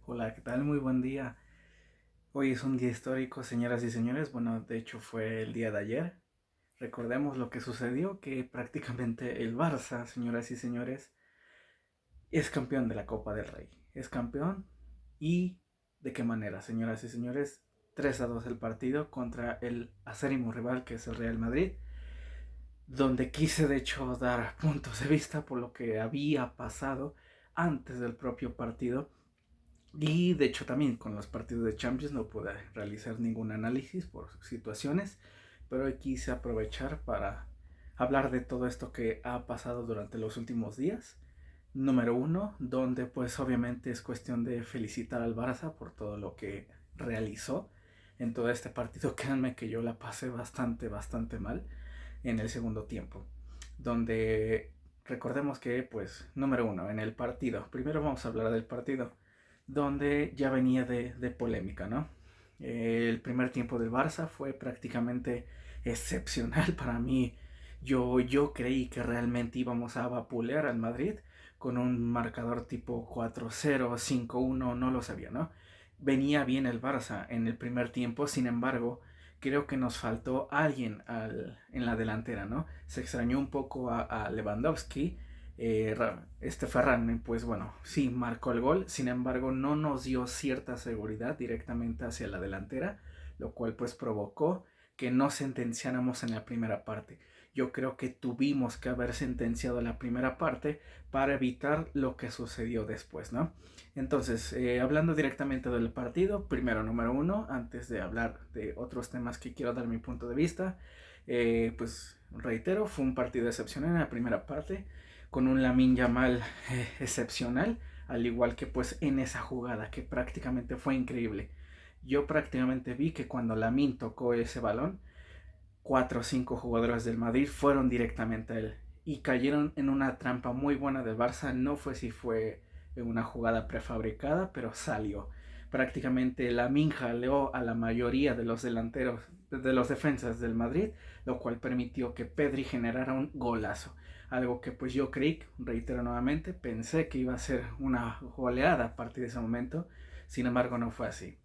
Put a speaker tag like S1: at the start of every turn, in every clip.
S1: Hola, ¿qué tal? Muy buen día. Hoy es un día histórico, señoras y señores. Bueno, de hecho fue el día de ayer. Recordemos lo que sucedió, que prácticamente el Barça, señoras y señores, es campeón de la Copa del Rey. Es campeón y ¿de qué manera, señoras y señores? 3-2 el partido contra el acérrimo rival que es el Real Madrid, donde quise de hecho dar puntos de vista por lo que había pasado antes del propio partido. Y de hecho también con los partidos de Champions no pude realizar ningún análisis por situaciones, pero hoy quise aprovechar para hablar de todo esto que ha pasado durante los últimos días. Número uno, donde pues obviamente es cuestión de felicitar al Barça por todo lo que realizó en todo este partido. Créanme que yo la pasé bastante mal en el segundo tiempo, donde recordemos que pues número uno, en el partido, primero vamos a hablar del partido donde ya venía de polémica, ¿no? El primer tiempo del Barça fue prácticamente excepcional para mí. Yo creí que realmente íbamos a vapulear al Madrid con un marcador tipo 4-0, 5-1, no lo sabía, ¿no? Venía bien el Barça en el primer tiempo, sin embargo, creo que nos faltó alguien en la delantera, ¿no? Se extrañó un poco a Lewandowski. Este Ferran, pues bueno, sí marcó el gol, sin embargo no nos dio cierta seguridad directamente hacia la delantera, lo cual pues provocó que no sentenciáramos en la primera parte. Yo creo que tuvimos que haber sentenciado la primera parte para evitar lo que sucedió después, ¿no? Entonces, hablando directamente del partido, primero, número uno, antes de hablar de otros temas que quiero dar mi punto de vista, pues reitero, fue un partido excepcional en la primera parte con un Lamine Yamal excepcional, al igual que pues en esa jugada que prácticamente fue increíble. Yo prácticamente vi que cuando Lamine tocó ese balón, 4 o 5 jugadores del Madrid fueron directamente a él y cayeron en una trampa muy buena del Barça. No fue si fue una jugada prefabricada, pero salió. Prácticamente Lamine jaleó a la mayoría de los delanteros, de los defensas del Madrid, lo cual permitió que Pedri generara un golazo. Algo que pues yo creí, reitero nuevamente, pensé que iba a ser una goleada a partir de ese momento. Sin embargo, no fue así.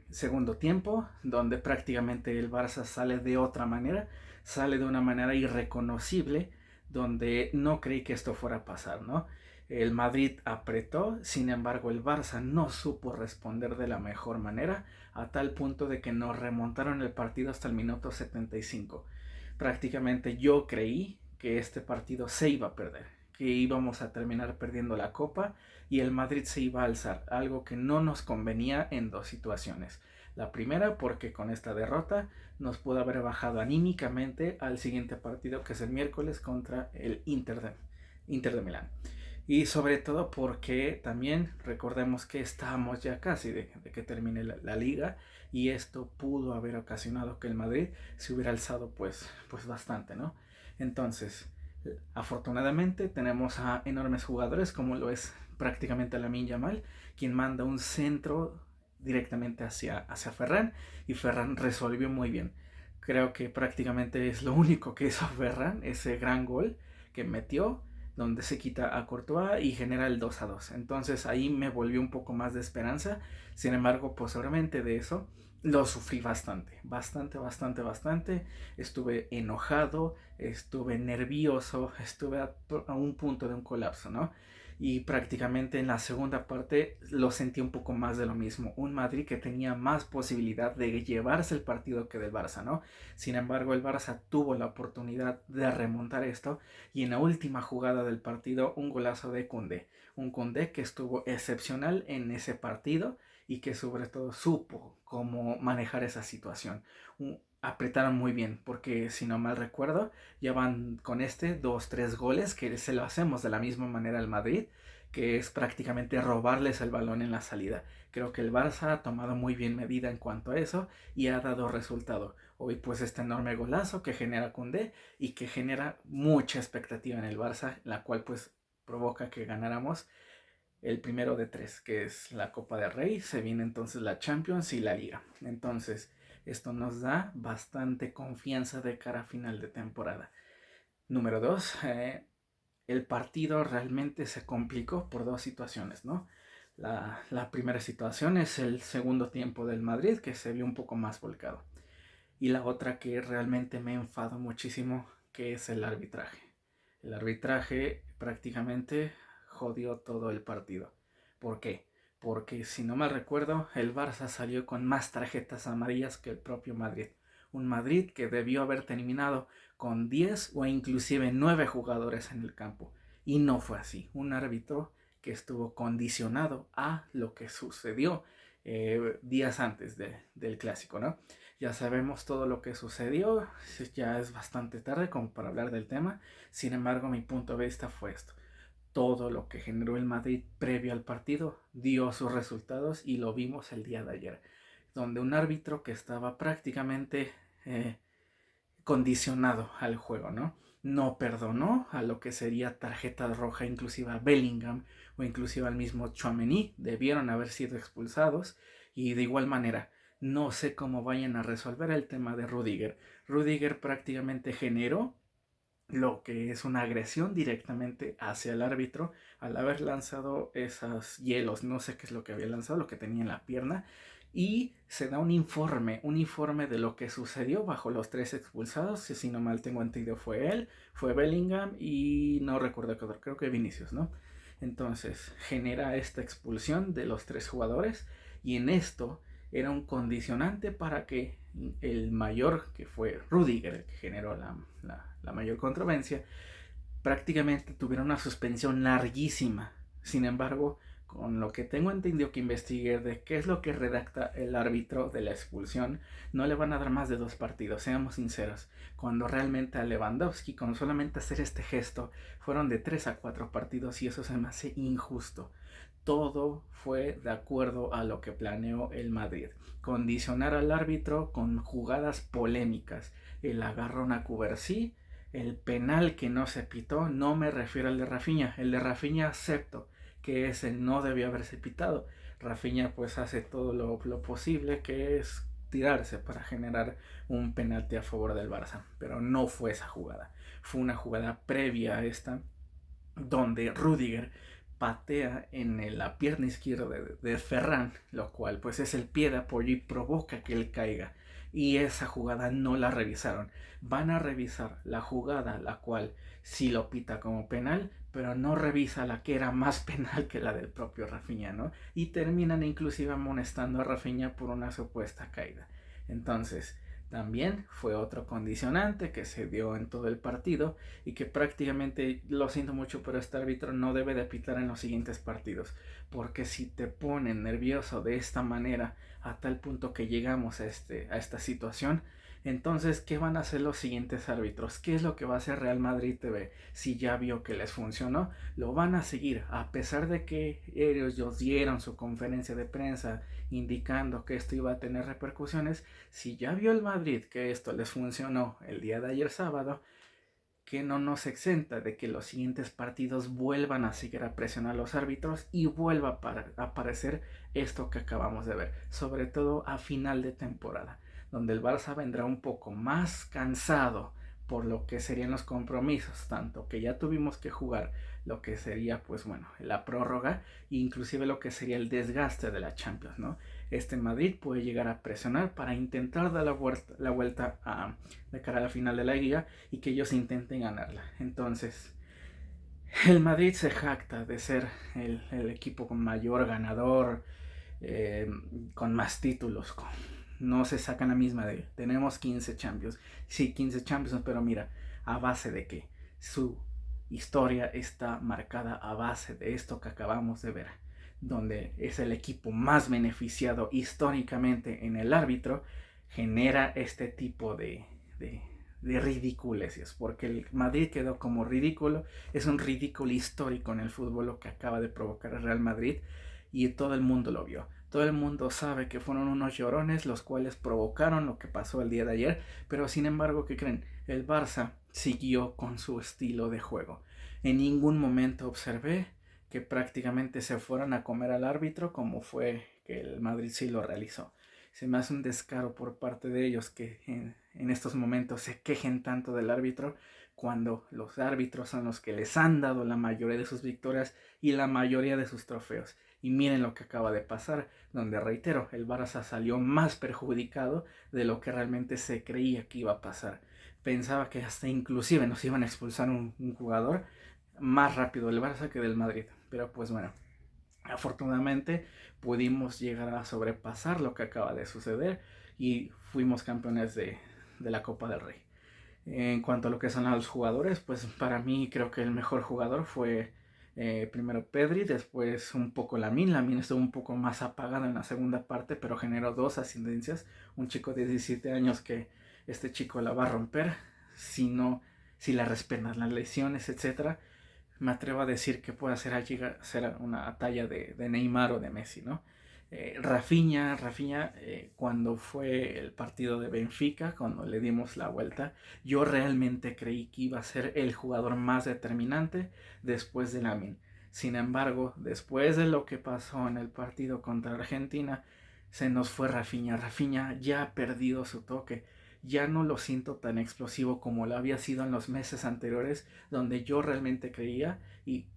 S1: Segundo tiempo, donde prácticamente el Barça sale de otra manera, sale de una manera irreconocible, donde no creí que esto fuera a pasar, ¿no? El Madrid apretó, sin embargo el Barça no supo responder de la mejor manera, a tal punto de que nos remontaron el partido hasta el minuto 75. Prácticamente yo creí que este partido se iba a perder, que íbamos a terminar perdiendo la copa y el Madrid se iba a alzar, algo que no nos convenía en dos situaciones. La primera, porque con esta derrota nos pudo haber bajado anímicamente al siguiente partido, que es el miércoles contra el Inter de Milán. Y sobre todo porque también recordemos que estamos ya casi de que termine la liga y esto pudo haber ocasionado que el Madrid se hubiera alzado pues bastante, ¿no? Entonces, afortunadamente tenemos a enormes jugadores como lo es prácticamente Lamine Yamal, quien manda un centro directamente hacia Ferran y Ferran resolvió muy bien. Creo que prácticamente es lo único que hizo Ferran, ese gran gol que metió, donde se quita a Courtois y genera el 2-2. Entonces ahí me volvió un poco más de esperanza. Sin embargo, posteriormente de eso, lo sufrí bastante. Estuve enojado, estuve nervioso, estuve a un punto de un colapso, ¿no? Y prácticamente en la segunda parte lo sentí un poco más de lo mismo. Un Madrid que tenía más posibilidad de llevarse el partido que del Barça, ¿no? Sin embargo, el Barça tuvo la oportunidad de remontar esto y en la última jugada del partido un golazo de Koundé. Un Koundé que estuvo excepcional en ese partido y que sobre todo supo cómo manejar esa situación. Apretaron muy bien, porque si no mal recuerdo, ya van con este 2, 3 goles que se lo hacemos de la misma manera al Madrid, que es prácticamente robarles el balón en la salida. Creo que el Barça ha tomado muy bien medida en cuanto a eso y ha dado resultado. Hoy pues este enorme golazo que genera Koundé y que genera mucha expectativa en el Barça, la cual pues provoca que ganáramos el primero de tres, que es la Copa del Rey. Se viene entonces la Champions y la Liga. Entonces, esto nos da bastante confianza de cara a final de temporada. Número dos, el partido realmente se complicó por dos situaciones, ¿no? La primera situación es el segundo tiempo del Madrid, que se vio un poco más volcado. Y la otra que realmente me enfado muchísimo, que es el arbitraje. El arbitraje prácticamente jodió todo el partido. ¿Por qué? Porque si no mal recuerdo, el Barça salió con más tarjetas amarillas que el propio Madrid. Un Madrid que debió haber terminado con 10 o inclusive 9 jugadores en el campo. Y no fue así. Un árbitro que estuvo condicionado a lo que sucedió días antes del clásico, ¿no? Ya sabemos todo lo que sucedió, ya es bastante tarde como para hablar del tema. Sin embargo, mi punto de vista fue esto. Todo lo que generó el Madrid previo al partido dio sus resultados y lo vimos el día de ayer, donde un árbitro que estaba prácticamente condicionado al juego, ¿no? No perdonó a lo que sería tarjeta roja inclusive a Bellingham o inclusive al mismo Tchouaméni, debieron haber sido expulsados y de igual manera no sé cómo vayan a resolver el tema de Rudiger. Rudiger prácticamente generó lo que es una agresión directamente hacia el árbitro al haber lanzado esos hielos, no sé qué es lo que había lanzado, lo que tenía en la pierna, y se da un informe de lo que sucedió bajo los tres expulsados, que si no mal tengo entendido fue él, fue Bellingham y no recuerdo qué otro, creo que Vinicius, ¿no? Entonces genera esta expulsión de los tres jugadores y en esto era un condicionante para que el mayor, que fue Rudiger, el que generó la mayor controversia, prácticamente tuviera una suspensión larguísima. Sin embargo, con lo que tengo entendido que investigué de qué es lo que redacta el árbitro de la expulsión, no le van a dar más de 2 partidos, seamos sinceros. Cuando realmente a Lewandowski, con solamente hacer este gesto, fueron de 3 a 4 partidos y eso se me hace injusto. Todo fue de acuerdo a lo que planeó el Madrid. Condicionar al árbitro con jugadas polémicas. El agarrón a Cubarsí, el penal que no se pitó, no me refiero al de Rafinha. El de Rafinha acepto que ese no debió haberse pitado. Rafinha pues hace todo lo posible, que es tirarse para generar un penalti a favor del Barça. Pero no fue esa jugada. Fue una jugada previa a esta donde Rudiger patea en la pierna izquierda de Ferran, lo cual pues es el pie de apoyo y provoca que él caiga. Y esa jugada no la revisaron. Van a revisar la jugada, la cual sí lo pita como penal, pero no revisa la que era más penal que la del propio Rafinha, ¿no? Y terminan inclusive amonestando a Rafinha por una supuesta caída. Entonces, también fue otro condicionante que se dio en todo el partido y que prácticamente, lo siento mucho, pero este árbitro no debe de pitar en los siguientes partidos, porque si te ponen nervioso de esta manera a tal punto que llegamos a esta situación, entonces ¿qué van a hacer los siguientes árbitros? ¿Qué es lo que va a hacer Real Madrid TV? Si ya vio que les funcionó, lo van a seguir a pesar de que ellos dieron su conferencia de prensa indicando que esto iba a tener repercusiones. Si ya vio el Madrid que esto les funcionó el día de ayer sábado, que no nos exenta de que los siguientes partidos vuelvan a seguir a presionar a los árbitros y vuelva a aparecer esto que acabamos de ver, sobre todo a final de temporada, donde el Barça vendrá un poco más cansado por lo que serían los compromisos, tanto que ya tuvimos que jugar lo que sería pues bueno la prórroga e inclusive lo que sería el desgaste de la Champions, ¿no? Este Madrid puede llegar a presionar para intentar dar la vuelta de cara a la final de la liga y que ellos intenten ganarla. Entonces, el Madrid se jacta de ser el equipo con mayor ganador, con más títulos. No se sacan la misma de tenemos 15 Champions. Sí, 15 Champions, pero mira, ¿a base de que su historia está marcada a base de esto que acabamos de ver, donde es el equipo más beneficiado históricamente en el árbitro, genera este tipo de ridiculeces, porque el Madrid quedó como ridículo, es un ridículo histórico en el fútbol lo que acaba de provocar el Real Madrid y todo el mundo lo vio. Todo el mundo sabe que fueron unos llorones los cuales provocaron lo que pasó el día de ayer, pero sin embargo, ¿qué creen? El Barça siguió con su estilo de juego. En ningún momento observé que prácticamente se fueron a comer al árbitro como fue que el Madrid sí lo realizó. Se me hace un descaro por parte de ellos que en estos momentos se quejen tanto del árbitro cuando los árbitros son los que les han dado la mayoría de sus victorias y la mayoría de sus trofeos. Y miren lo que acaba de pasar, donde reitero, el Barça salió más perjudicado de lo que realmente se creía que iba a pasar. Pensaba que hasta inclusive nos iban a expulsar un jugador más rápido del Barça que del Madrid. Pero pues bueno, afortunadamente pudimos llegar a sobrepasar lo que acaba de suceder y fuimos campeones de la Copa del Rey. En cuanto a lo que son los jugadores, pues para mí creo que el mejor jugador fue primero Pedri, después un poco Lamine. Lamine estuvo un poco más apagado en la segunda parte, pero generó 2 asistencias. Un chico de 17 años que este chico la va a romper si no, si la respetan las lesiones, etcétera. Me atrevo a decir que puede ser una talla de Neymar o de Messi, ¿no? Rafinha, cuando fue el partido de Benfica, cuando le dimos la vuelta, yo realmente creí que iba a ser el jugador más determinante después de Lamine. Sin embargo, después de lo que pasó en el partido contra Argentina, se nos fue Rafinha. Rafinha ya ha perdido su toque. Ya no lo siento tan explosivo como lo había sido en los meses anteriores, donde yo realmente creía y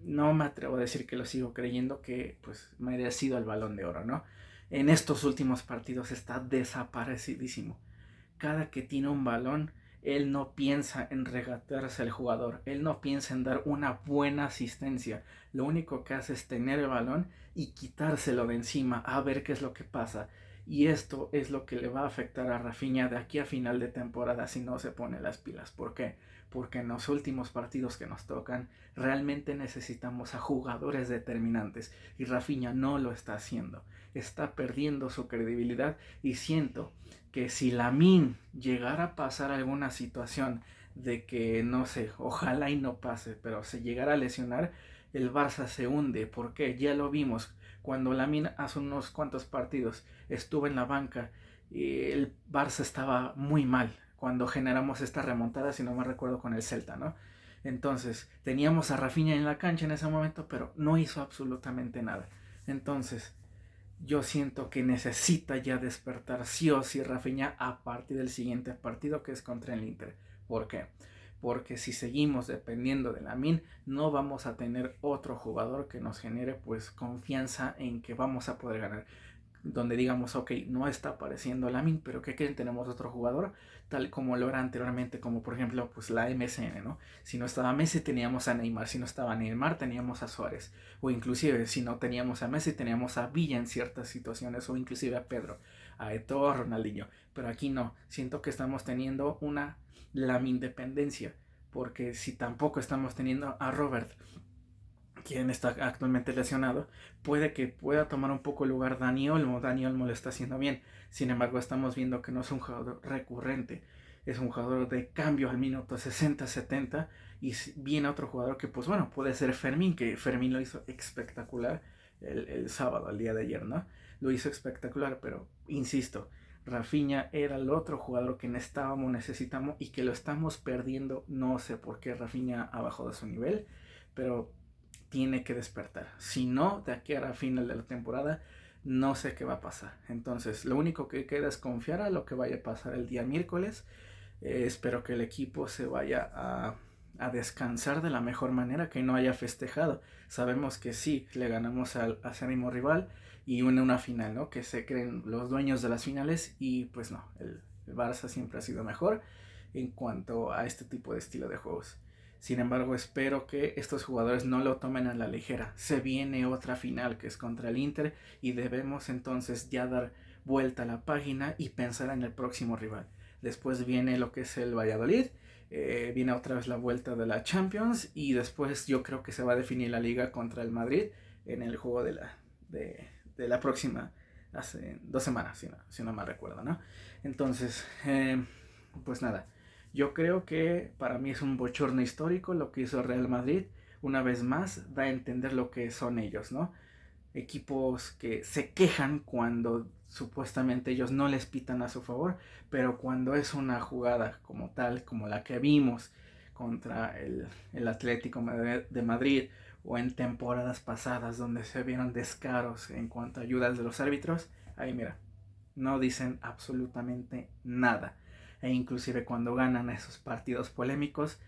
S1: no me atrevo a decir que lo sigo creyendo que pues merecido el Balón de Oro, ¿no? En estos últimos partidos está desaparecidísimo. Cada que tiene un balón, él no piensa en regatearse al jugador, él no piensa en dar una buena asistencia. Lo único que hace es tener el balón y quitárselo de encima a ver qué es lo que pasa. Y esto es lo que le va a afectar a Rafinha de aquí a final de temporada si no se pone las pilas. ¿Por qué? Porque en los últimos partidos que nos tocan realmente necesitamos a jugadores determinantes y Rafinha no lo está haciendo. Está perdiendo su credibilidad y siento que si Lamine llegara a pasar alguna situación de que, no sé, ojalá y no pase, pero se llegara a lesionar, el Barça se hunde. ¿Por qué? Ya lo vimos. Cuando Lamine hace unos cuantos partidos estuvo en la banca, el Barça estaba muy mal cuando generamos esta remontada, si no me recuerdo, con el Celta, ¿no? Entonces, teníamos a Rafinha en la cancha en ese momento, pero no hizo absolutamente nada. Entonces, yo siento que necesita ya despertar sí o sí Rafinha a partir del siguiente partido, que es contra el Inter. ¿Por qué? Porque si seguimos dependiendo de Lamine, no vamos a tener otro jugador que nos genere pues confianza en que vamos a poder ganar. Donde digamos, ok, no está apareciendo Lamine, pero ¿qué creen? Tenemos otro jugador, tal como lo era anteriormente, como por ejemplo pues la MSN, ¿no? Si no estaba Messi teníamos a Neymar, si no estaba Neymar teníamos a Suárez, o inclusive si no teníamos a Messi teníamos a Villa en ciertas situaciones, o inclusive a Pedro, a Eto'o, a Ronaldinho, pero aquí no, siento que estamos teniendo una Lamine dependencia, porque si tampoco estamos teniendo a Robert, quien está actualmente lesionado, puede que pueda tomar un poco el lugar Dani Olmo. Dani Olmo lo está haciendo bien. Sin embargo, estamos viendo que no es un jugador recurrente. Es un jugador de cambio al minuto 60-70. Y viene otro jugador que, pues bueno, puede ser Fermín, que Fermín lo hizo espectacular el sábado, el día de ayer, ¿no? Lo hizo espectacular, pero insisto, Rafinha era el otro jugador que necesitamos y que lo estamos perdiendo. No sé por qué Rafinha ha bajado de su nivel, pero tiene que despertar. Si no, de aquí a la final de la temporada, no sé qué va a pasar. Entonces, lo único que queda es confiar a lo que vaya a pasar el día miércoles. Espero que el equipo se vaya a descansar de la mejor manera, que no haya festejado. Sabemos que sí, le ganamos al acérrimo rival y una final, ¿no? Que se creen los dueños de las finales y pues no, el Barça siempre ha sido mejor en cuanto a este tipo de estilo de juegos. Sin embargo, espero que estos jugadores no lo tomen a la ligera. Se viene otra final que es contra el Inter y debemos entonces ya dar vuelta a la página y pensar en el próximo rival. Después viene lo que es el Valladolid, viene otra vez la vuelta de la Champions y después yo creo que se va a definir la liga contra el Madrid en el juego de la próxima, hace 2 semanas, si no mal recuerdo, ¿no? Entonces, pues nada. Yo creo que para mí es un bochorno histórico lo que hizo Real Madrid. Una vez más, da a entender lo que son ellos, ¿no? Equipos que se quejan cuando supuestamente ellos no les pitan a su favor, pero cuando es una jugada como tal, como la que vimos contra el Atlético de Madrid o en temporadas pasadas donde se vieron descaros en cuanto a ayudas de los árbitros, ahí mira, no dicen absolutamente nada. e inclusive cuando ganan esos partidos polémicos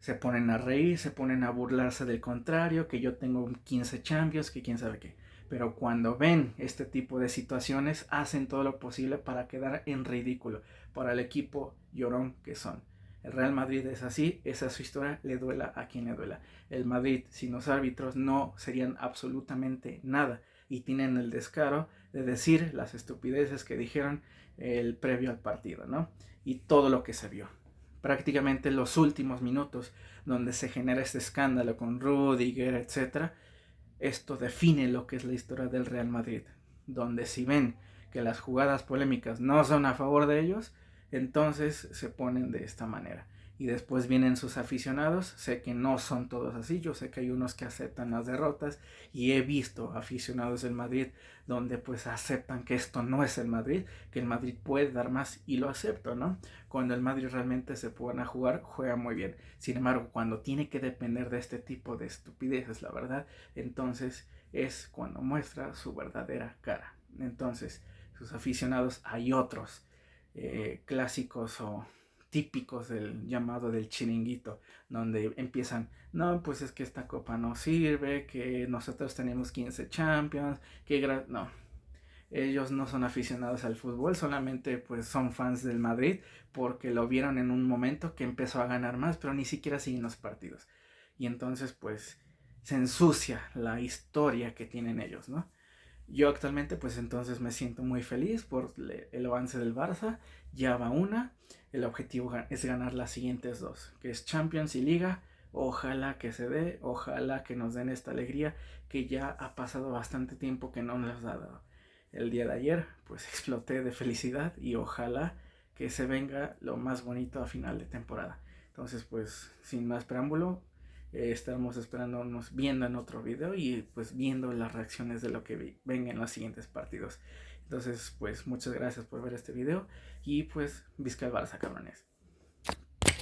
S1: se ponen a reír, se ponen a burlarse del contrario, que yo tengo 15 Champions, que quién sabe qué. Pero cuando ven este tipo de situaciones, hacen todo lo posible para quedar en ridículo para el equipo llorón que son. El Real Madrid es así, esa es su historia, le duela a quien le duela. El Madrid sin los árbitros no serían absolutamente nada y tienen el descaro de decir las estupideces que dijeron el previo al partido, ¿no? Y todo lo que se vio. Prácticamente los últimos minutos donde se genera este escándalo con Rudiger, etcétera, esto define lo que es la historia del Real Madrid, donde si ven que las jugadas polémicas no son a favor de ellos, entonces se ponen de esta manera. Y después vienen sus aficionados, sé que no son todos así, yo sé que hay unos que aceptan las derrotas y he visto aficionados del Madrid donde pues aceptan que esto no es el Madrid, que el Madrid puede dar más y lo acepto, ¿no? Cuando el Madrid realmente se pone a jugar, juega muy bien. Sin embargo, cuando tiene que depender de este tipo de estupideces, la verdad, entonces es cuando muestra su verdadera cara. Entonces, sus aficionados, hay otros clásicos o típicos del llamado del chiringuito, donde empiezan, no, pues es que esta copa no sirve, que nosotros tenemos 15 Champions, que no, ellos no son aficionados al fútbol, solamente pues son fans del Madrid porque lo vieron en un momento que empezó a ganar más, pero ni siquiera siguen los partidos. Y entonces pues se ensucia la historia que tienen ellos, ¿no? Yo actualmente pues entonces me siento muy feliz por el avance del Barça, ya va una, el objetivo es ganar las siguientes dos, que es Champions y Liga. Ojalá que se dé, ojalá que nos den esta alegría que ya ha pasado bastante tiempo que no nos ha dado. El día de ayer pues exploté de felicidad y ojalá que se venga lo más bonito a final de temporada. Entonces pues sin más preámbulo, estaremos esperándonos viendo en otro video y pues viendo las reacciones de lo que venga en los siguientes partidos. Entonces pues muchas gracias por ver este video y pues visca el Barça, cabrones.